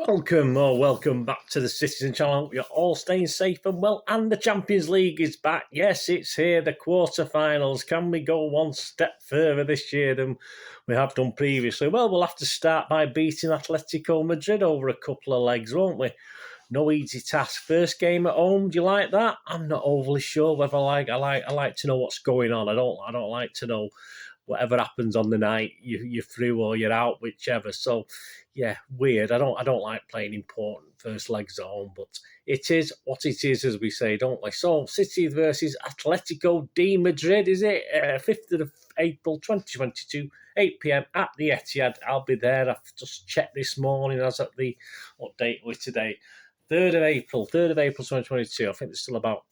Welcome back to the Citizen Channel. You're all staying safe and well, and the Champions League is back. Yes, it's here, the quarterfinals. Can we go one step further this year than we have done previously? Well, we'll have to start by beating Atletico Madrid over a couple of legs, won't we? No easy task. First game at home. Do you like that? I'm not overly sure whether I like to know what's going on. I don't like to know whatever happens on the night, you're through or you're out, whichever. So, yeah, weird. I don't like playing important first legs at home, but it is what it is, as we say, don't we? So, City versus Atletico de Madrid, is it? 5th of April 2022, 8 p.m. at the Etihad. I'll be there. I've just checked this morning as at the, what date are we today? 3rd of April 2022. I think there's still about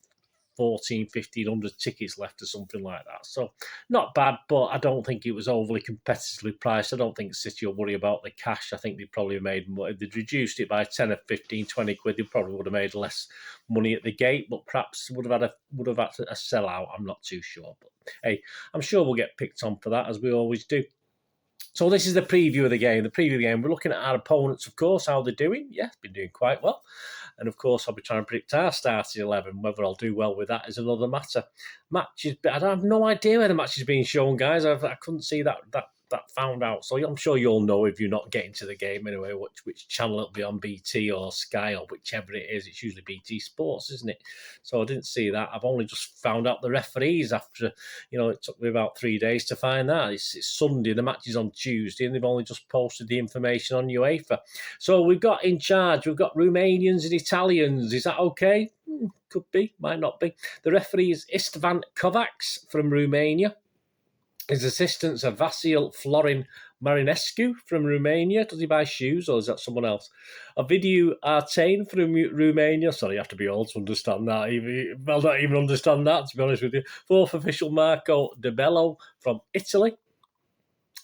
1,500 tickets left or something like that. So not bad, but I don't think it was overly competitively priced. I don't think City will worry about the cash. I think they probably made more. If they'd reduced it by 10 or 15, 20 quid, they probably would have made less money at the gate, but perhaps would have had a sellout. I'm not too sure. But hey, I'm sure we'll get picked on for that, as we always do. So this is the preview of the game. We're looking at our opponents, of course, how they're doing. Yeah, been doing quite well. And, of course, I'll be trying to predict our starting 11. Whether I'll do well with that is another matter. I have no idea where the match is being shown, guys. I couldn't see that found out. So I'm sure you'll know if you're not getting to the game anyway, which channel it'll be on, BT or Sky or whichever it is. It's usually BT Sports, isn't it? So I didn't see that. I've only just found out the referees after, it took me about 3 days to find that. It's Sunday, the match is on Tuesday, and they've only just posted the information on UEFA. So we've got in charge, we've got Romanians and Italians. Is that okay? Could be, might not be. The referee is Istvan Kovacs from Romania. His assistants are Vasil Florin Marinescu from Romania. Does he buy shoes, or is that someone else? Ovidiu Artain from Romania. Sorry, you have to be old to understand that. I'll not even understand that, to be honest with you. Fourth official, Marco De Bello from Italy.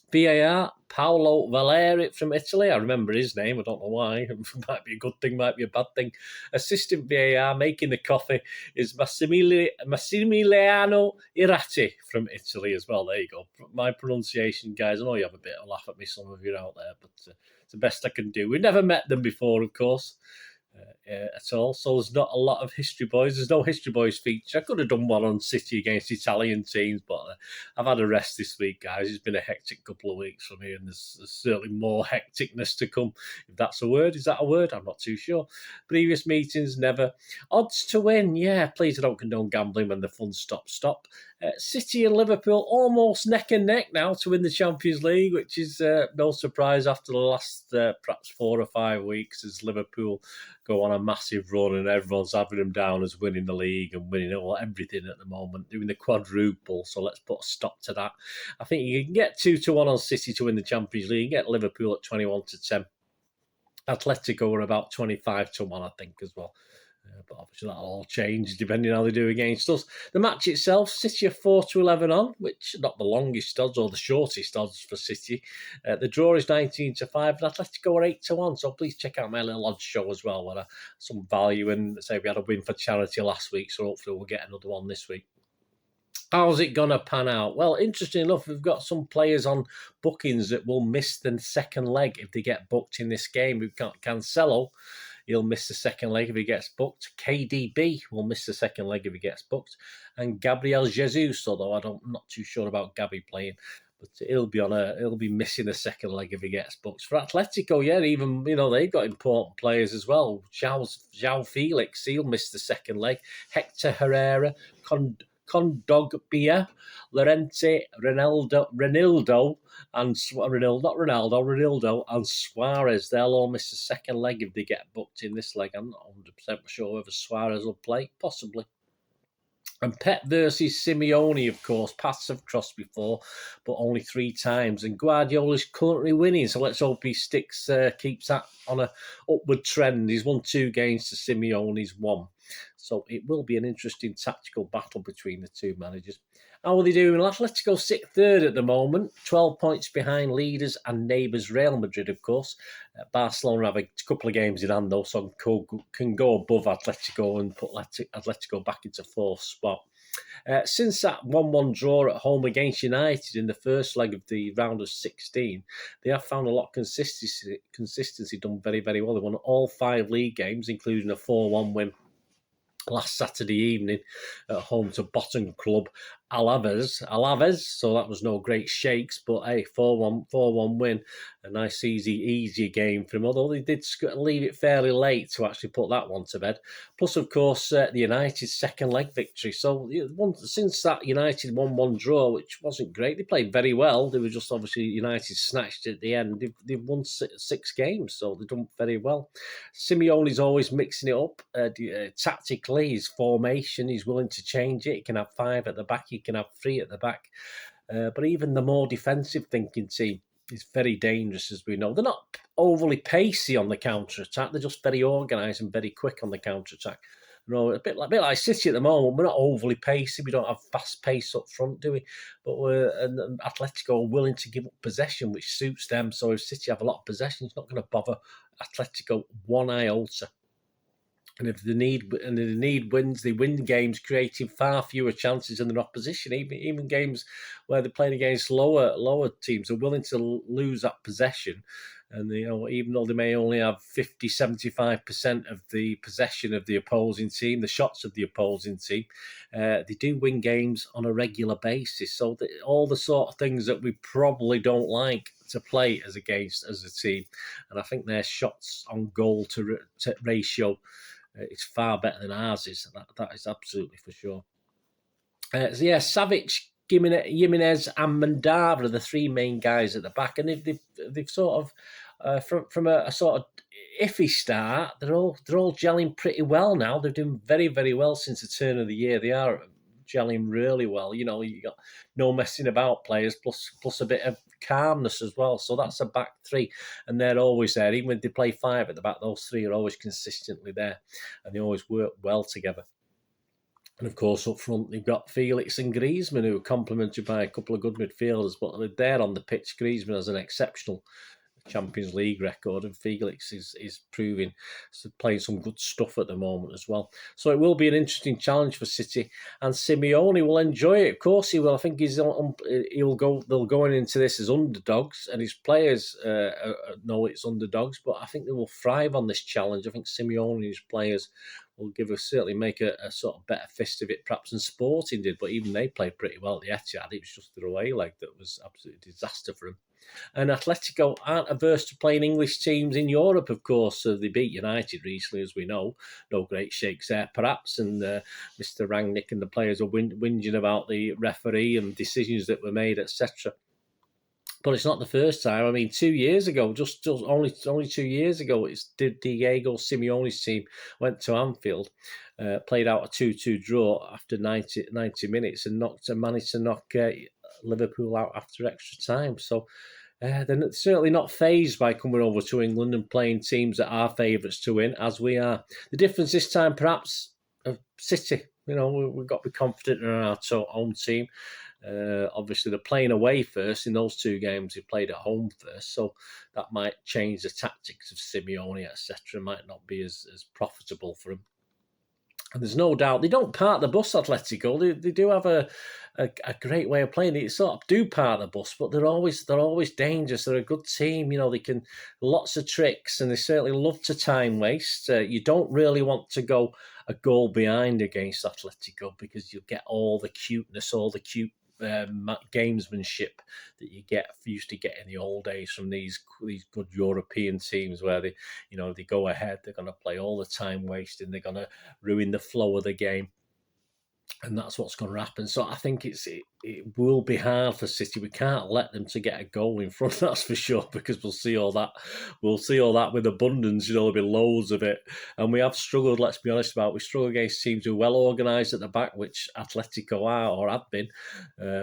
VAR, Paolo Valeri from Italy. I remember his name. I don't know why. It might be a good thing, might be a bad thing. Assistant VAR making the coffee is Massimiliano Irati from Italy as well. There you go. My pronunciation, guys. I know you have a bit of a laugh at me, some of you out there, but it's the best I can do. We've never met them before, of course. At all, so there's not a lot of History Boys. There's no History Boys feature. I could have done one on City against Italian teams, but I've had a rest this week, guys. It's been a hectic couple of weeks for me, and there's certainly more hecticness to come. If that's a word, is that a word? I'm not too sure. Previous meetings, never. Odds to win, yeah. Please, I don't condone gambling when the fun stops. City and Liverpool almost neck and neck now to win the Champions League, which is no surprise after the last perhaps 4 or 5 weeks, as Liverpool go on a massive run and everyone's having them down as winning the league and winning everything at the moment, doing the quadruple. So let's put a stop to that. I think you can get 2-1 on City to win the Champions League. You get Liverpool at 21-10. Atletico are about 25-1, I think, as well. But obviously that'll all change depending on how they do against us. The match itself, City are 4-11 on, which not the longest odds or the shortest odds for City. The draw is 19-5, and Atletico are 8-1. So please check out my little odds show as well, where some value in. Say we had a win for charity last week, so hopefully we'll get another one this week. How's it going to pan out? Well, interesting enough, we've got some players on bookings that will miss the second leg if they get booked in this game. We've got Cancelo. He'll miss the second leg if he gets booked. KDB will miss the second leg if he gets booked. And Gabriel Jesus, although I'm not too sure about Gabby playing, but he'll be missing the second leg if he gets booked. For Atletico, yeah, even, they've got important players as well. João Felix, he'll miss the second leg. Hector Herrera, Kondogbia, Llorente, Ronaldo, and Suarez. They'll all miss the second leg if they get booked in this leg. I'm not 100% sure whether Suarez will play, possibly. And PEP versus Simeone, of course. Paths have crossed before, but only 3 times. And Guardiola's currently winning, so let's hope he keeps that on an upward trend. He's won 2 games to Simeone's 1. So it will be an interesting tactical battle between the two managers. How are they doing? Atletico sit 3rd at the moment, 12 points behind leaders and neighbours Real Madrid, of course. Barcelona have a couple of games in hand, though, so can go above Atletico and put Atletico back into 4th spot. Since that 1-1 draw at home against United in the first leg of the round of 16, they have found a lot of consistency done very, very well. They won all 5 league games, including a 4-1 win last Saturday evening at home to bottom club Alaves. So that was no great shakes, but hey, 4-1 win. A nice, easy game for him, although they did leave it fairly late to actually put that one to bed. Plus, of course, the United's second leg victory. So since that United 1-1 draw, which wasn't great, they played very well. They were just obviously United snatched at the end. They've won 6 games, so they've done very well. Simeone's always mixing it up tactically. His formation, he's willing to change it. He can have 5 at the back, he can have 3 at the back. But even the more defensive thinking team is very dangerous, as we know. They're not overly pacey on the counter-attack. They're just very organised and very quick on the counter-attack. You know, a bit like City at the moment. We're not overly pacey. We don't have fast pace up front, do we? But and Atletico are willing to give up possession, which suits them. So if City have a lot of possession, it's not going to bother Atletico one iota. And if the need wins, they win games, creating far fewer chances than their opposition. Even games where they're playing against lower teams are willing to lose that possession. And even though they may only have 50-75% of the possession of the opposing team, the shots of the opposing team, they do win games on a regular basis. So all the sort of things that we probably don't like to play as a team, and I think their shots on goal to ratio. It's far better than ours is. That is absolutely for sure. Savic, Jimenez, and Mandava are the 3 main guys at the back, and they've sort of from a sort of iffy start. They're all gelling pretty well now. They're doing very, very well since the turn of the year. They are gelling really well. You got no messing about players, plus a bit of calmness as well. So that's a back 3, and they're always there. Even when they play 5 at the back, those 3 are always consistently there, and they always work well together. And of course, up front, they've got Felix and Griezmann, who are complemented by a couple of good midfielders, but they're on the pitch. Griezmann has an exceptional Champions League record, and Felix is proving playing some good stuff at the moment as well. So it will be an interesting challenge for City, and Simeone will enjoy it. Of course, he will. I think they'll go into this as underdogs, and his players know it's underdogs. But I think they will thrive on this challenge. I think Simeone and his players will certainly make a sort of better fist of it, perhaps, than Sporting did. But even they played pretty well at the Etihad. It was just their away leg that was absolutely a disaster for them. And Atletico aren't averse to playing English teams in Europe, of course. So they beat United recently, as we know. No great shakes there, perhaps. And Mr. Rangnick and the players are whinging about the referee and decisions that were made, etc. But it's not the first time. I mean, 2 years ago, just only 2 years ago, it's Diego Simeone's team went to Anfield, played out a 2-2 draw after 90 minutes and managed to knock Liverpool out after extra time. So they're certainly not fazed by coming over to England and playing teams that are favourites to win, as we are. The difference this time, perhaps, of City. We've got to be confident in our own team. Obviously, they're playing away first in those 2 games. They played at home first, so that might change the tactics of Simeone, etc. Might not be as profitable for them. And there's no doubt they don't park the bus, Atletico. They do have a great way of playing. They sort of do park the bus, but they're always dangerous. They're a good team. They can lots of tricks, and they certainly love to time waste. You don't really want to go a goal behind against Atletico because you'll get all the cuteness, all the cute gamesmanship that you used to get in the old days from these good European teams where they go ahead, they're going to play all the time wasting, they're going to ruin the flow of the game. And that's what's going to happen. So I think it will be hard for City. We can't let them to get a goal in front, that's for sure, because we'll see all that. We'll see all that with abundance. There'll be loads of it. And we have struggled, let's be honest about it. We struggle against teams who are well organised at the back, which Atletico are or have been.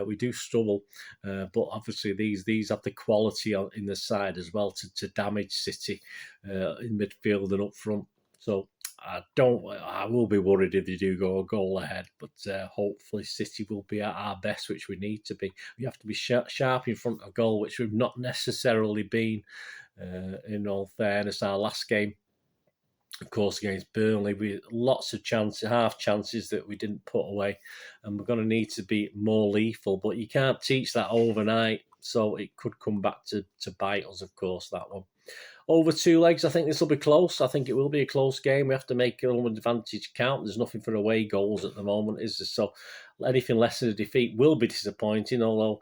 We do struggle. But obviously these have the quality in the side as well to damage City in midfield and up front. So I will be worried if they do go a goal ahead, but hopefully City will be at our best, which we need to be. We have to be sharp in front of goal, which we've not necessarily been, in all fairness. Our last game of course, against Burnley, with lots of chances, half chances that we didn't put away, and we're going to need to be more lethal. But you can't teach that overnight, so it could come back to bite us, of course, that one. Over 2 legs, I think this will be close. I think it will be a close game. We have to make our own advantage count. There's nothing for away goals at the moment, is there? So anything less than a defeat will be disappointing, although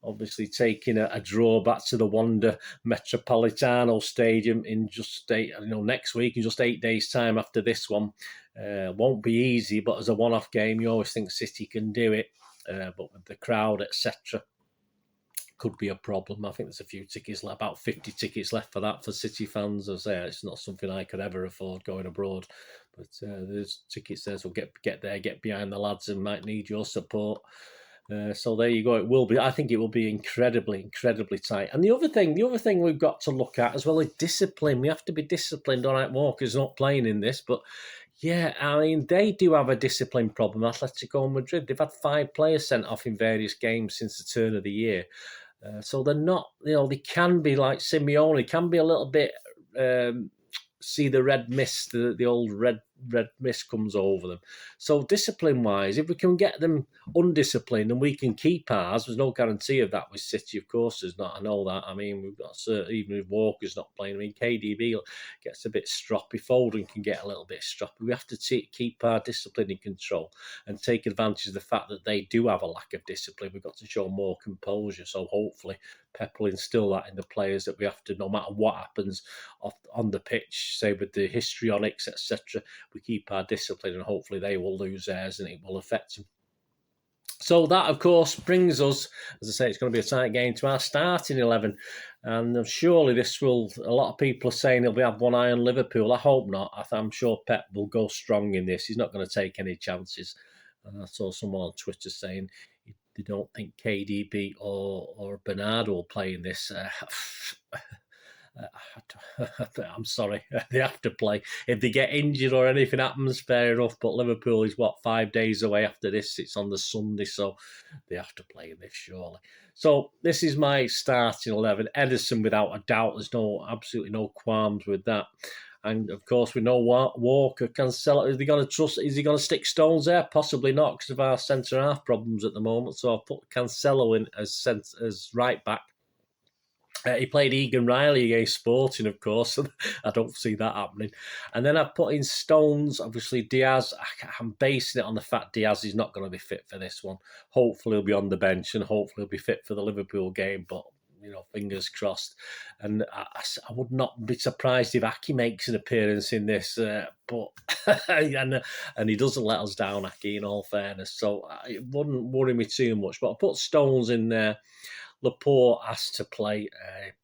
obviously taking a draw back to the Wanda Metropolitano Stadium in just next week, in just 8 days' time after this one, won't be easy. But as a one-off game, you always think City can do it. But with the crowd, etc., could be a problem. I think there's a few tickets, about 50 tickets left for that for City fans. As I say, it's not something I could ever afford going abroad, but there's tickets there, so get there, get behind the lads, and might need your support. So there you go. It will be. I think it will be incredibly tight. And the other thing we've got to look at as well is discipline. We have to be disciplined. All right, Walker's not playing in this, but yeah, I mean, they do have a discipline problem. Atletico Madrid, they've had 5 players sent off in various games since the turn of the year. So they're not, they can be like Simeone, can be a little bit, see the red mist, the old red mist comes over them. So discipline-wise, if we can get them undisciplined and we can keep ours, there's no guarantee of that with City, of course, there's not. I know that. I mean, we've got even if Walker's not playing, I mean, KDB gets a bit stroppy, Foden can get a little bit stroppy. We have to keep our discipline in control and take advantage of the fact that they do have a lack of discipline. We've got to show more composure, so hopefully Pep will instill that in the players, that we have to, no matter what happens on the pitch, say with the histrionics, etc., we keep our discipline, and hopefully they will lose theirs and it will affect them. So that, of course, brings us, as I say, it's going to be a tight game, to our starting 11. And surely this will, a lot of people are saying he'll have one eye on Liverpool. I hope not. I'm sure Pep will go strong in this. He's not going to take any chances. And I saw someone on Twitter saying they don't think KDB or Bernardo will play in this. I'm sorry, they have to play. If they get injured or anything happens, fair enough. But Liverpool is 5 days away after this. It's on the Sunday, so they have to play this surely. So this is my starting 11. Ederson, without a doubt. There's absolutely no qualms with that. And of course, we know Walker, Cancelo. Is he going to stick Stones there? Possibly not, because of our centre half problems at the moment. So I've put Cancelo in as right back. He played Egan Riley against Sporting, of course. I don't see that happening. And then I've put in Stones, obviously Diaz. I'm basing it on the fact Diaz is not going to be fit for this one. Hopefully he'll be on the bench and hopefully he'll be fit for the Liverpool game. But, fingers crossed. And I would not be surprised if Aki makes an appearance in this. But and he doesn't let us down, Aki, in all fairness. So it wouldn't worry me too much. But I put Stones in there. Laporte has to play.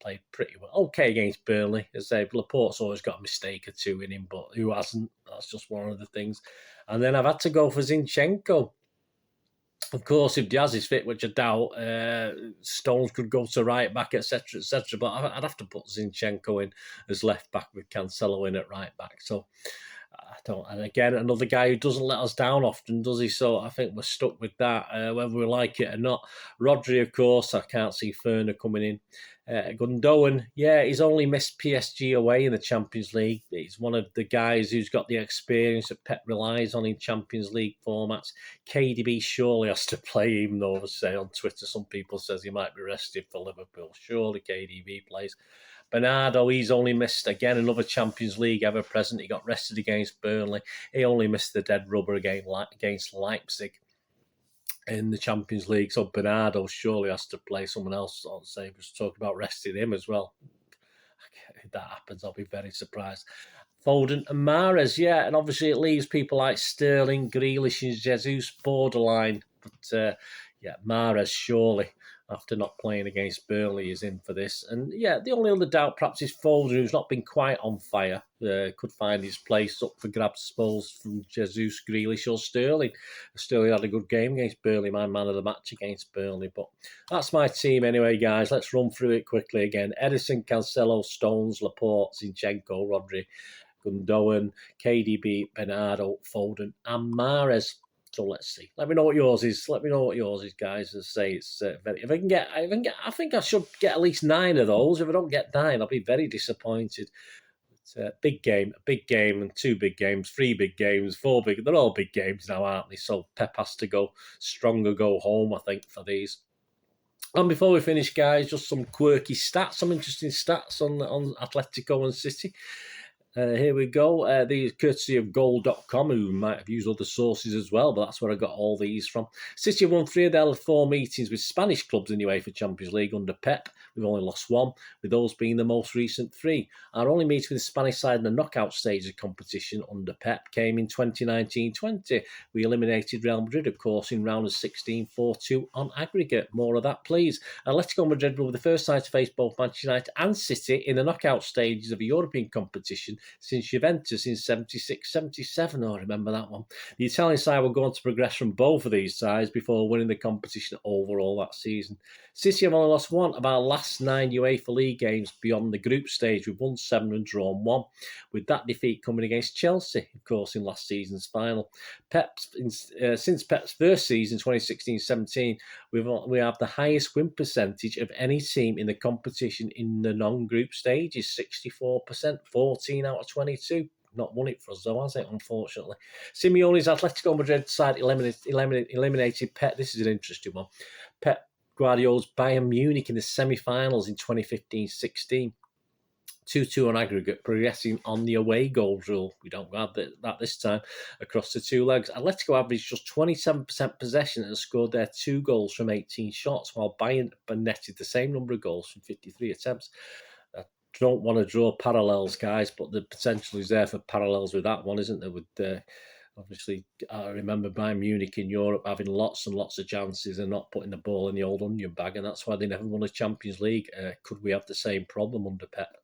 Played pretty well. Okay against Burnley. As I say, Laporte's always got a mistake or two in him, but who hasn't? That's just one of the things. And then I've had to go for Zinchenko. Of course, if Diaz is fit, which I doubt, Stones could go to right back, etc., etc. But I'd have to put Zinchenko in as left back with Cancelo in at right back. So I don't. And again, another guy who doesn't let us down often, does he? So I think we're stuck with that, whether we like it or not. Rodri, of course, I can't see Ferner coming in. Gundogan, yeah, he's only missed PSG away in the Champions League. He's one of the guys who's got the experience that Pep relies on in Champions League formats. KDB surely has to play, even though, say, on Twitter, some people says he might be rested for Liverpool. Surely KDB plays. Bernardo, he's only missed, again, another Champions League ever present. He got rested against Burnley. He only missed the dead rubber against Leipzig in the Champions League. So Bernardo surely has to play. Someone else, I'll say, was talking about resting him as well. If that happens, I'll be very surprised. Foden and Mahrez, yeah, and obviously it leaves people like Sterling, Grealish and Jesus borderline. But yeah, Mahrez surely, after not playing against Burnley, is in for this. And yeah, the only other doubt perhaps is Foden, who's not been quite on fire. Could find his place up for grabs, I suppose, from Jesus, Grealish or Sterling. Sterling had a good game against Burnley, my man of the match against Burnley. But that's my team anyway, guys. Let's run through it quickly again. Ederson, Cancelo, Stones, Laporte, Zinchenko, Rodri, Gundogan, KDB, Bernardo, Foden and Mahrez. So let's see. Let me know what yours is. Guys. As I say, it's if I can get, I think I should get at least 9 of those. If I don't get 9, I'll be very disappointed. big game, and 2 big games, 3 big games, 4 big. They're all big games now, aren't they? So Pep has to go stronger, go home, I think, for these. And before we finish, guys, just some quirky stats, some interesting stats on Atletico and City. Here we go. These courtesy of goal.com, who might have used other sources as well, but that's where I got all these from. City have won 3 of their 4 meetings with Spanish clubs in the UEFA Champions League under Pep. We've only lost 1, with those being the most recent 3. Our only meeting with the Spanish side in the knockout stage of competition under Pep came in 2019-20. We eliminated Real Madrid, of course, in round of 16, 4-2 on aggregate. More of that, please. Atletico Madrid were the first side to face both Manchester United and City in the knockout stages of a European competition since Juventus in 76-77. I remember that one. The Italian side will go on to progress from both of these sides before winning the competition overall that season. City have only lost 1 of our last 9 UEFA League games beyond the group stage. We've won 7 and drawn 1, with that defeat coming against Chelsea, of course, in last season's final. Since Pep's first season, 2016-17, we have the highest win percentage of any team in the competition in the non-group stages, 64%, 14 out of 22. Not won it for us, though, has it, unfortunately? Simeone's Atletico Madrid side eliminated Pep. This is an interesting one. Pep Guardiola's Bayern Munich in the semi-finals in 2015-16. 2-2 on aggregate, progressing on the away goals rule. We don't have that this time across the 2 legs. Atletico averaged just 27% possession and scored their 2 goals from 18 shots, while Bayern netted the same number of goals from 53 attempts. I don't want to draw parallels, guys, but the potential is there for parallels with that one, isn't there? With obviously, I remember Bayern Munich in Europe having lots and lots of chances and not putting the ball in the old onion bag, and that's why they never won a Champions League. Could we have the same problem under Pep?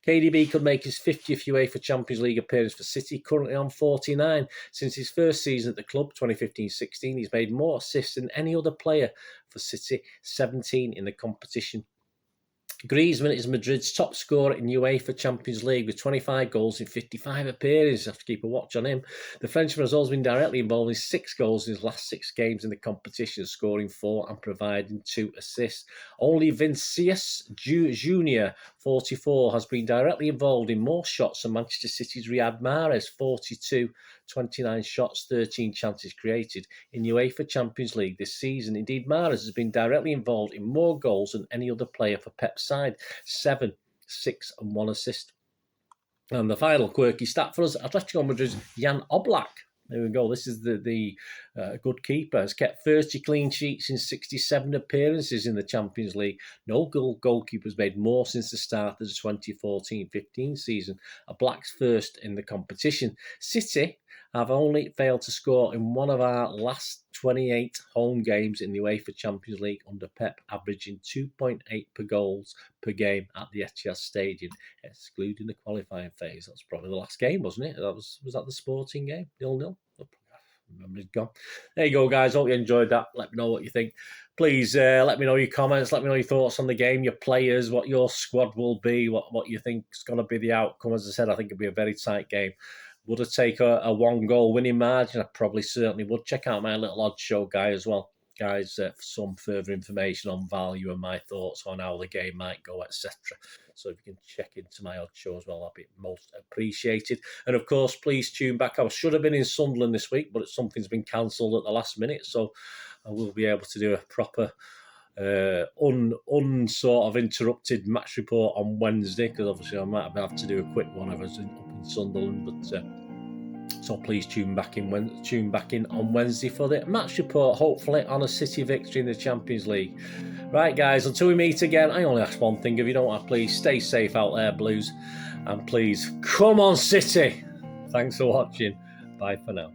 KDB could make his 50th UEFA Champions League appearance for City, currently on 49. Since his first season at the club, 2015-16, he's made more assists than any other player for City, 17 in the competition. Griezmann is Madrid's top scorer in UEFA Champions League with 25 goals in 55 appearances. I have to keep a watch on him. The Frenchman has also been directly involved in 6 goals in his last 6 games in the competition, scoring 4 and providing 2 assists. Only Vinicius Junior, 44, has been directly involved in more shots than Manchester City's Riyad Mahrez, 42, 29 shots, 13 chances created in UEFA Champions League this season. Indeed, Mahrez has been directly involved in more goals than any other player for Pep's side, 7, 6 and 1 assist. And the final quirky stat for us, Atletico Madrid's Jan Oblak. There we go. This is the good keeper. Has kept 30 clean sheets in 67 appearances in the Champions League. No goalkeepers made more since the start of the 2014-15 season. Oblak's first in the competition. City have only failed to score in one of our last 28 home games in the UEFA Champions League under Pep, averaging 2.8 per goals per game at the Etihad Stadium, excluding the qualifying phase. That's probably the last game, wasn't it? Was that the Sporting game? 0-0? Memory's gone. There you go, guys. Hope you enjoyed that. Let me know what you think. Please let me know your comments. Let me know your thoughts on the game, your players, what your squad will be, what you think is going to be the outcome. As I said, I think it'll be a very tight game. Would I take a 1-goal winning margin? I probably certainly would. Check out my little odd show guy as well, guys, for some further information on value and my thoughts on how the game might go, etc. So if you can check into my odd show as well, that'd be most appreciated. And of course, please tune back. I should have been in Sunderland this week, but something's been cancelled at the last minute, so I will be able to do a proper sort of interrupted match report on Wednesday, because obviously I might have to do a quick one if I was up in Sunderland, but so please tune back in on Wednesday for the match report, hopefully on a City victory in the Champions League. Right, guys, until we meet again, I only ask one thing. If you don't want, please stay safe out there, Blues, and please come on, City. Thanks for watching. Bye for now.